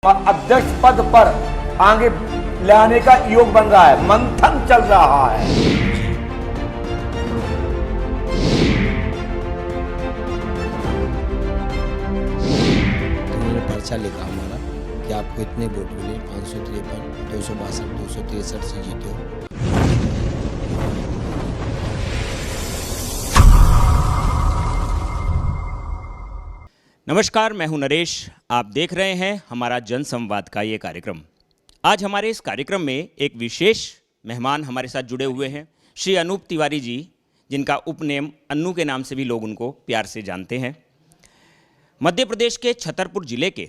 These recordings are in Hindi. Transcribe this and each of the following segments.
अध्यक्ष पद पर आगे लाने का योग बन रहा है, मंथन चल रहा है। तो मैंने पर्चा लिखा हमारा कि आपको इतने वोट मिले, 553, 262, 263 से जीते हो। नमस्कार, मैं हूं नरेश। आप देख रहे हैं हमारा जन संवाद का ये कार्यक्रम। आज हमारे इस कार्यक्रम में एक विशेष मेहमान हमारे साथ जुड़े हुए हैं, श्री अनूप तिवारी जी, जिनका उपनेम अन्नू के नाम से भी लोग उनको प्यार से जानते हैं। मध्य प्रदेश के छतरपुर जिले के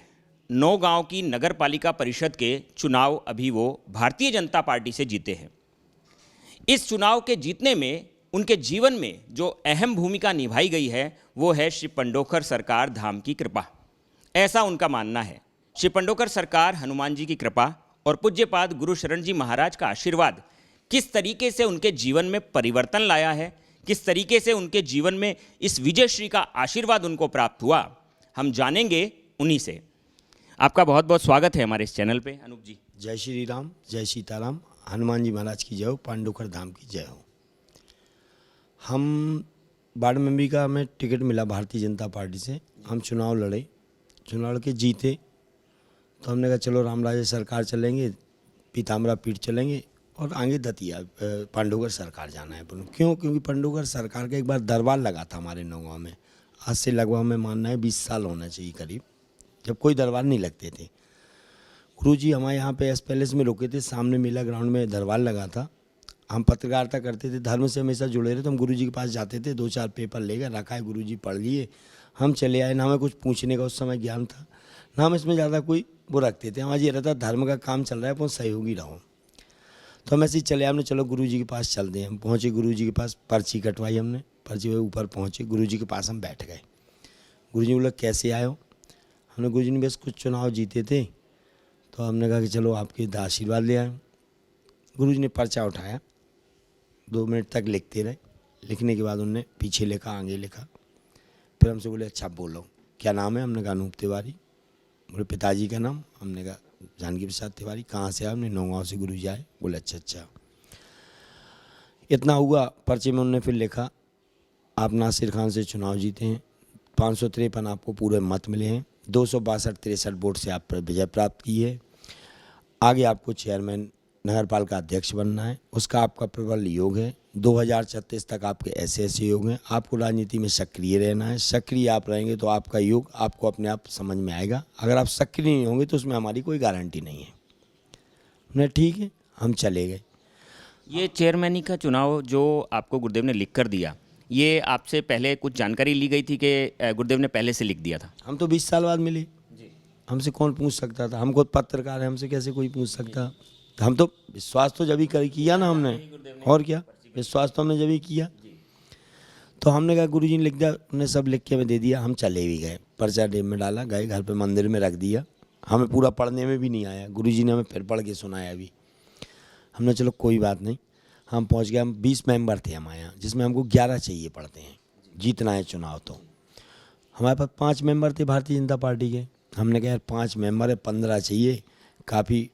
9 गांव की नगर पालिका परिषद के चुनाव अभी वो भारतीय जनता पार्टी से जीते हैं। इस चुनाव के जीतने में उनके जीवन में जो अहम भूमिका निभाई गई है वो है श्री पंडोखर सरकार धाम की कृपा, ऐसा उनका मानना है। श्री पंडोखर सरकार हनुमान जी की कृपा और पूज्यपाद गुरु शरण जी महाराज का आशीर्वाद किस तरीके से उनके जीवन में परिवर्तन लाया है, किस तरीके से उनके जीवन में इस विजय श्री का आशीर्वाद उनको प्राप्त हुआ, हम जानेंगे उन्हीं से। आपका बहुत बहुत स्वागत है हमारे इस चैनल पे अनूप जी। जय श्री राम, जय सीताराम, हनुमान जी महाराज की जय हो, पांडुखर धाम की जय हो। हम वार्ड मेंबर का हमें टिकट मिला भारतीय जनता पार्टी से, हम चुनाव लड़े, चुनाव लड़ के जीते। तो हमने कहा चलो रामराजे सरकार चलेंगे, पीताम्बरा पीठ चलेंगे और आगे दतिया पांडुखर सरकार जाना है। क्यों? क्योंकि पांडुखर सरकार का एक बार दरबार लगा था हमारे नौगांव में। आज से लगभग हमें मानना है 20 साल होना चाहिए करीब, जब कोई दरबार नहीं लगते थे। गुरुजी हमारे यहाँ पे एस पैलेस में रुके थे, सामने मेला ग्राउंड में दरबार लगा था। हम पत्रकारिता करते थे, धर्म से हमेशा जुड़े रहे, तो हम गुरुजी के पास जाते थे, 2-4 पेपर लेकर रखा है, गुरुजी पढ़ लिए, हम चले आए। ना हमें कुछ पूछने का उस समय ज्ञान था, ना हम इसमें ज़्यादा कोई वो रखते थे। हमारा ये रहता धर्म का काम चल रहा है, बहुत सहयोगी रहो। तो हम ऐसे ही चले, हमने चलो गुरुजी के पास चलते हैं। हम पहुँचे गुरुजी के पास, पर्ची कटवाई हमने, पर्ची के ऊपर पहुँचे, गुरुजी के पास हम बैठ गए। गुरुजी बोले कैसे आए हो? हमने गुरुजी ने बस कुछ चुनाव जीते थे, तो हमने कहा कि चलो आपके आशीर्वाद ले आए। गुरुजी ने पर्चा उठाया, 2 मिनट तक लिखते रहे। लिखने के बाद उन्होंने पीछे लिखा, आगे लिखा। फिर हमसे बोले अच्छा बोलो क्या नाम है? हमने कहा अनूप तिवारी। बोले पिताजी का नाम? हमने कहा जानकी प्रसाद तिवारी। कहाँ से? हमने नौगांव से गुरुजी आए। बोले अच्छा। इतना हुआ। पर्चे में उन्होंने फिर लिखा आप नासिर खान से चुनाव जीते हैं, 553 आपको पूरे मत मिले हैं, 262-63 वोट से आप विजय प्राप्त की है। आगे आपको चेयरमैन नगर पालिका अध्यक्ष बनना है, उसका आपका प्रबल योग है। 2036 तक आपके ऐसे योग हैं। आपको राजनीति में सक्रिय रहना है, सक्रिय आप रहेंगे तो आपका योग आपको अपने आप समझ में आएगा। अगर आप सक्रिय नहीं होंगे तो उसमें हमारी कोई गारंटी नहीं है। हमने ठीक है, हम चले गए। ये चेयरमैनी का चुनाव जो आपको गुरुदेव ने लिख कर दिया, ये आपसे पहले कुछ जानकारी ली गई थी कि गुरुदेव ने पहले से लिख दिया था? हम तो 20 साल बाद मिले जी। हमसे कौन पूछ सकता था? हम खुद पत्रकार हैं, हमसे कैसे कोई पूछ सकता? हम तो विश्वास तो जब ही किया ना हमने, और क्या विश्वास तो हमने जब ही किया। तो हमने कहा गुरुजी ने लिख दिया, उन्हें सब लिख के हमें दे दिया। हम चले भी गए, पर्चा जेब में डाला, गए घर पे मंदिर में रख दिया। हमें पूरा पढ़ने में भी नहीं आया, गुरुजी ने हमें फिर पढ़ के सुनाया भी। हमने चलो कोई बात नहीं, हम पहुंच गए। हम 20 मेंबर थे हमारे यहाँ, जिसमें हमको 11 चाहिए पड़ते हैं, जीतना है चुनाव। तो हमारे पास 5 मेंबर थे भारतीय जनता पार्टी के। हमने कहा यार 5 मेंबर है, 15 चाहिए, काफ़ी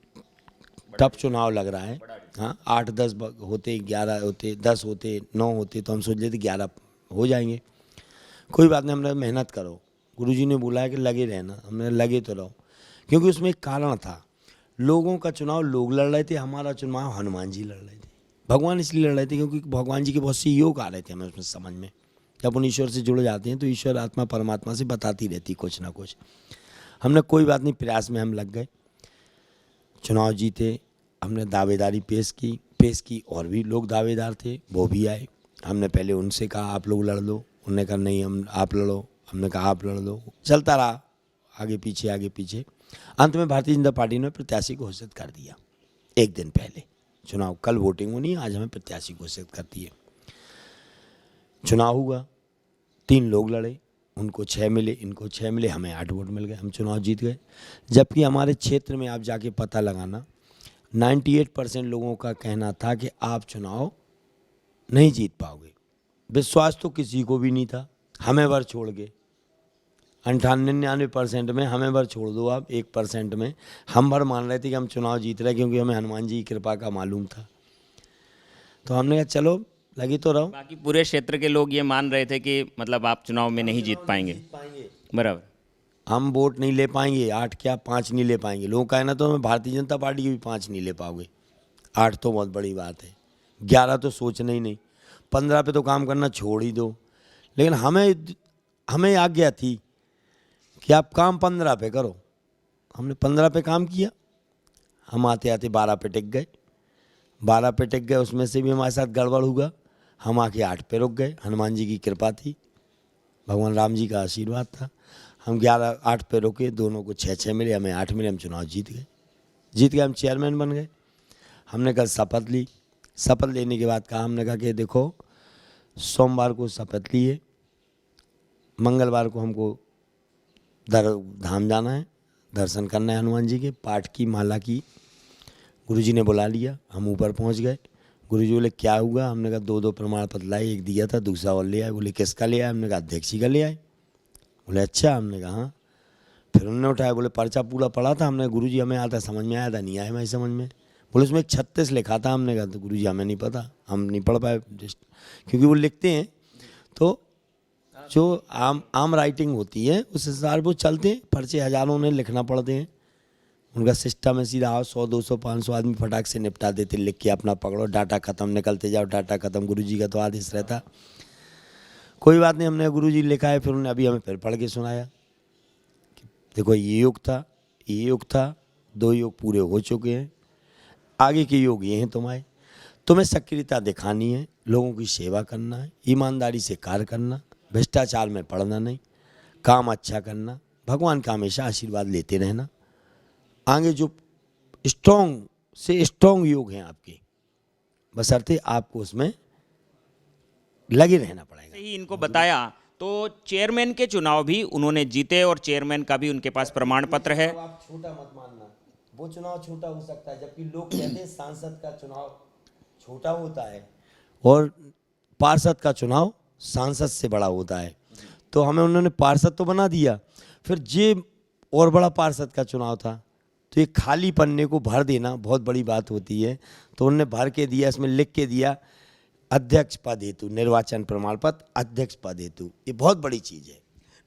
टफ चुनाव लग रहा है। हाँ, 8-10 होते, 11 होते, 10 होते, 9 होते, तो हम सोच लेते 11 हो जाएंगे। कोई बात नहीं, हमने मेहनत करो। गुरुजी ने बोला है कि लगे रहना, हमने लगे तो रहो। क्योंकि उसमें एक कारण था, लोगों का चुनाव लोग लड़ रहे थे, हमारा चुनाव हनुमान जी लड़ रहे थे। भगवान इसलिए लड़ रहे थे क्योंकि भगवान जी के बहुत से योग आ रहे थे हमें उसमें समझ में। जब अपन ईश्वर से जुड़ जाते हैं तो ईश्वर आत्मा परमात्मा से बताती रहती कुछ ना कुछ। हमने कोई बात नहीं, प्रयास में हम लग गए, चुनाव जीते। हमने दावेदारी पेश की और भी लोग दावेदार थे, वो भी आए। हमने पहले उनसे कहा आप लोग लड़ लो, उन्होंने कहा नहीं हम आप लड़ो, हमने कहा आप लड़ लो। चलता रहा, आगे पीछे। अंत में भारतीय जनता पार्टी ने प्रत्याशी घोषित कर दिया। एक दिन पहले चुनाव, कल वोटिंग होनी, आज हमें प्रत्याशी घोषित कर दिए। चुनाव हुआ, 3 लोग लड़े, उनको 6 मिले, इनको 6 मिले, हमें 8 वोट मिल गए, हम चुनाव जीत गए। जबकि हमारे क्षेत्र में आप जाके पता लगाना, 98% लोगों का कहना था कि आप चुनाव नहीं जीत पाओगे। विश्वास तो किसी को भी नहीं था, हमें वर छोड़ के। 98-99% में हमें भर छोड़ दो आप, 1% में हम भर मान रहे थे कि हम चुनाव जीत रहे, क्योंकि हमें हनुमान जी की कृपा का मालूम था। तो हमने कहा चलो लगी तो रहो। बाकी पूरे क्षेत्र के लोग ये मान रहे थे कि मतलब आप चुनाव में नहीं जीत पाएंगे। बराबर। हम वोट नहीं ले पाएंगे, 8 क्या 5 नहीं ले पाएंगे। लोग कहना तो हमें भारतीय जनता पार्टी की भी 5 नहीं ले पाओगे, 8 तो बहुत बड़ी बात है, 11 तो सोचना ही नहीं, 15 पे तो काम करना छोड़ ही दो। लेकिन हमें आज्ञा थी कि आप काम 15 पे करो। हमने 15 पे काम किया। हम आते आते 12 पे टिक गए। 12 पे टिक गए, उसमें से भी हमारे साथ गड़बड़ हुआ। हम आके 8 पे रुक गए। हनुमान जी की कृपा थी, भगवान राम जी का आशीर्वाद था। हम 8 पे रुके, दोनों को 6 मिले, हमें 8 मिले, हम चुनाव जीत गए। हम चेयरमैन बन गए। हमने कल शपथ ली। शपथ लेने के बाद कहा, हमने कहा कि देखो सोमवार को शपथ लिए, मंगलवार को हमको धाम जाना है, दर्शन करना है हनुमान जी के, पाठ की माला की। गुरुजी ने बुला लिया, हम ऊपर पहुंच गए। गुरुजी बोले क्या हुआ? हमने कहा 2 प्रमाण पत्र लाए, एक दिया था, दूसरा और ले आए। बोले किसका ले आए? हमने कहा अध्यक्ष जी का ले आए। बोले अच्छा। हमने कहा हाँ। फिर उन्होंने उठाया, बोले पर्चा पूरा पढ़ा था। हमने गुरुजी हमें आता समझ में आया था, नहीं आया मैं समझ में। बोले उसमें 36 लिखा था। हमने कहा तो गुरुजी हमें नहीं पता, हम नहीं पढ़ पाए, क्योंकि वो लिखते हैं तो जो आम राइटिंग होती है उस हिसाब वो चलते हैं। पर्चे हज़ारों में लिखना पड़ते हैं, उनका सिस्टम है सीधा। 100 200 500 आदमी फटाक से निपटा देते, लिख के अपना पकड़ो, डाटा खत्म, निकलते जाओ, डाटा खत्म। गुरुजी का तो आदेश रहता। कोई बात नहीं, हमने गुरुजी लिखा है। फिर उन्होंने अभी हमें फिर पढ़ के सुनाया कि देखो ये योग था, ये योग था, 2 योग पूरे हो चुके हैं, आगे के योग ये हैं तुम्हें सक्रियता दिखानी है, लोगों की सेवा करना है, ईमानदारी से कार्य करना, भ्रष्टाचार में पड़ना नहीं, काम अच्छा करना, भगवान का हमेशा आशीर्वाद लेते रहना। आगे जो स्ट्रॉन्ग से स्ट्रॉन्ग योग हैं आपके, बशर्ते आपको उसमें लगे रहना पड़ेगा। ही इनको बताया तो चेयरमैन के चुनाव भी उन्होंने जीते और चेयरमैन का भी उनके पास प्रमाण पत्र है। आप छोटा मत मानना, वो चुनाव छोटा हो सकता है, जबकि लोग कहते हैं सांसद का चुनाव छोटा होता है और पार्षद का चुनाव सांसद से बड़ा होता है। तो हमें उन्होंने पार्षद तो बना दिया, फिर ये और बड़ा पार्षद का चुनाव था, तो ये खाली पन्ने को भर देना बहुत बड़ी बात होती है। तो उन्होंने भर के दिया, इसमें लिख के दिया अध्यक्ष पद हेतु निर्वाचन प्रमाण पत्र, अध्यक्ष पद हेतु। ये बहुत बड़ी चीज़ है।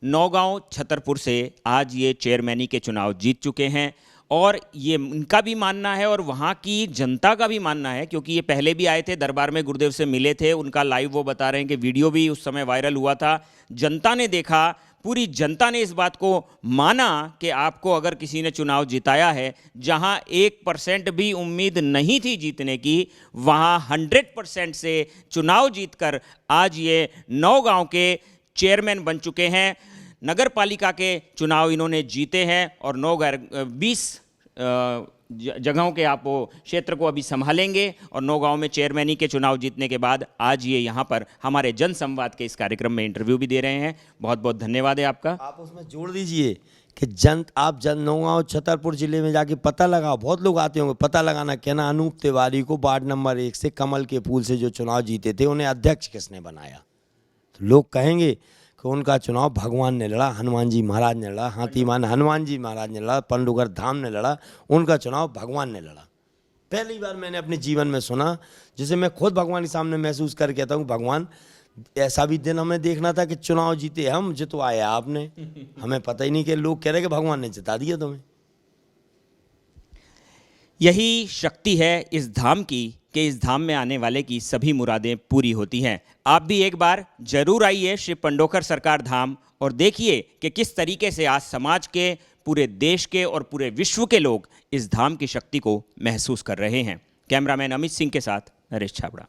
नौगांव छतरपुर से आज ये चेयरमैनी के चुनाव जीत चुके हैं और ये इनका भी मानना है और वहाँ की जनता का भी मानना है, क्योंकि ये पहले भी आए थे दरबार में, गुरुदेव से मिले थे, उनका लाइव वो बता रहे हैं कि वीडियो भी उस समय वायरल हुआ था। जनता ने देखा, पूरी जनता ने इस बात को माना कि आपको अगर किसी ने चुनाव जिताया है, जहां 1% भी उम्मीद नहीं थी जीतने की, वहां 100% से चुनाव जीतकर आज ये नौगांव के चेयरमैन बन चुके हैं। नगर पालिका के चुनाव इन्होंने जीते हैं और 20 जगहों के आप वो क्षेत्र को अभी संभालेंगे और नौगांव में चेयरमैनी के चुनाव जीतने के बाद आज ये यहाँ पर हमारे जन संवाद के इस कार्यक्रम में इंटरव्यू भी दे रहे हैं। बहुत बहुत धन्यवाद है आपका। आप उसमें जोड़ दीजिए कि आप नौगांव छतरपुर जिले में जाके पता लगाओ, बहुत लोग आते होंगे, पता लगाना कहना अनूप तिवारी को वार्ड नंबर 1 से कमल के फूल से जो चुनाव जीते थे उन्हें अध्यक्ष किसने बनाया। तो लोग कहेंगे कि उनका चुनाव भगवान ने लड़ा, हनुमान जी महाराज ने लड़ा, हाथीमान हनुमान जी महाराज ने लड़ा, पंडुगर धाम ने लड़ा, उनका चुनाव भगवान ने लड़ा। पहली बार मैंने अपने जीवन में सुना, जिसे मैं खुद भगवान के सामने महसूस कर कहता हूँ, भगवान ऐसा भी दिन हमें देखना था कि चुनाव जीते हम, जितवाए आपने, हमें पता ही नहीं कि लोग कह रहे कि भगवान ने जिता दिया तुम्हें। यही शक्ति है इस धाम की कि इस धाम में आने वाले की सभी मुरादें पूरी होती हैं। आप भी एक बार जरूर आइए श्री पंडोखर सरकार धाम और देखिए कि किस तरीके से आज समाज के, पूरे देश के और पूरे विश्व के लोग इस धाम की शक्ति को महसूस कर रहे हैं। कैमरामैन अमित सिंह के साथ नरेश छाबड़ा।